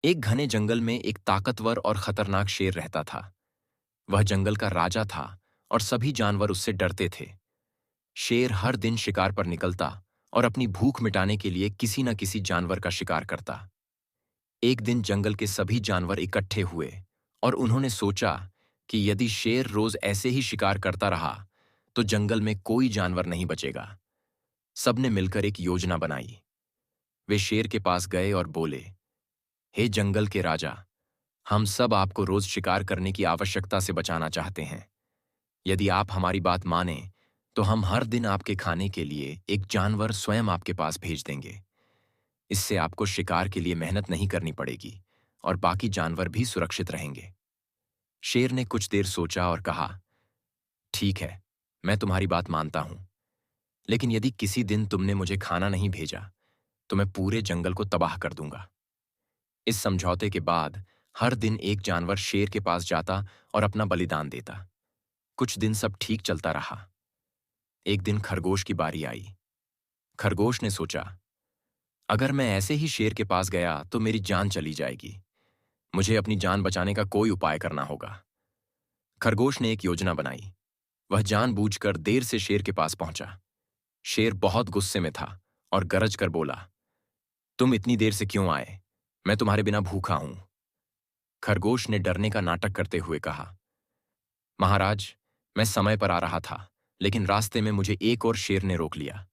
एक घने जंगल में एक ताकतवर और खतरनाक शेर रहता था। वह जंगल का राजा था और सभी जानवर उससे डरते थे। शेर हर दिन शिकार पर निकलता और अपनी भूख मिटाने के लिए किसी न किसी जानवर का शिकार करता। एक दिन जंगल के सभी जानवर इकट्ठे हुए और उन्होंने सोचा कि यदि शेर रोज ऐसे ही शिकार करता रहा तो जंगल में कोई जानवर नहीं बचेगा। सबने मिलकर एक योजना बनाई। वे शेर के पास गए और बोले, हे जंगल के राजा, हम सब आपको रोज शिकार करने की आवश्यकता से बचाना चाहते हैं। यदि आप हमारी बात माने तो हम हर दिन आपके खाने के लिए एक जानवर स्वयं आपके पास भेज देंगे। इससे आपको शिकार के लिए मेहनत नहीं करनी पड़ेगी और बाकी जानवर भी सुरक्षित रहेंगे। शेर ने कुछ देर सोचा और कहा, ठीक है, मैं तुम्हारी बात मानता हूं, लेकिन यदि किसी दिन तुमने मुझे खाना नहीं भेजा तो मैं पूरे जंगल को तबाह कर दूंगा। इस समझौते के बाद हर दिन एक जानवर शेर के पास जाता और अपना बलिदान देता। कुछ दिन सब ठीक चलता रहा। एक दिन खरगोश की बारी आई। खरगोश ने सोचा, अगर मैं ऐसे ही शेर के पास गया तो मेरी जान चली जाएगी। मुझे अपनी जान बचाने का कोई उपाय करना होगा। खरगोश ने एक योजना बनाई। वह जानबूझकर देर से शेर के पास पहुंचा। शेर बहुत गुस्से में था और गरज कर बोला, तुम इतनी देर से क्यों आए? मैं तुम्हारे बिना भूखा हूं। खरगोश ने डरने का नाटक करते हुए कहा, महाराज, मैं समय पर आ रहा था, लेकिन रास्ते में मुझे एक और शेर ने रोक लिया।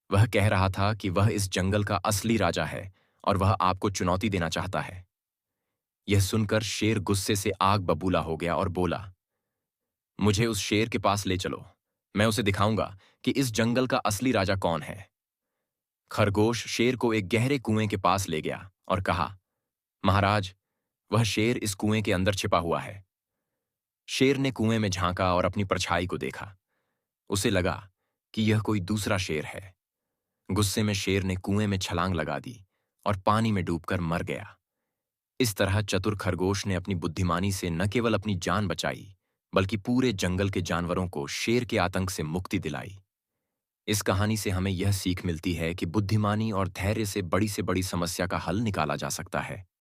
वह कह रहा था कि वह इस जंगल का असली राजा है और वह आपको चुनौती देना चाहता है। यह सुनकर शेर गुस्से से आग बबूला हो गया और बोला, मुझे उस शेर के पास ले चलो। मैं उसे दिखाऊंगा कि इस जंगल का असली राजा कौन है। खरगोश शेर को एक गहरे कुएं के पास ले गया और कहा, महाराज, वह शेर इस कुएं के अंदर छिपा हुआ है। शेर ने कुएं में झांका और अपनी परछाई को देखा। उसे लगा कि यह कोई दूसरा शेर है। गुस्से में शेर ने कुएं में छलांग लगा दी और पानी में डूबकर मर गया। इस तरह चतुर खरगोश ने अपनी बुद्धिमानी से न केवल अपनी जान बचाई, बल्कि पूरे जंगल के जानवरों को शेर के आतंक से मुक्ति दिलाई। इस कहानी से हमें यह सीख मिलती है कि बुद्धिमानी और धैर्य से बड़ी समस्या का हल निकाला जा सकता है।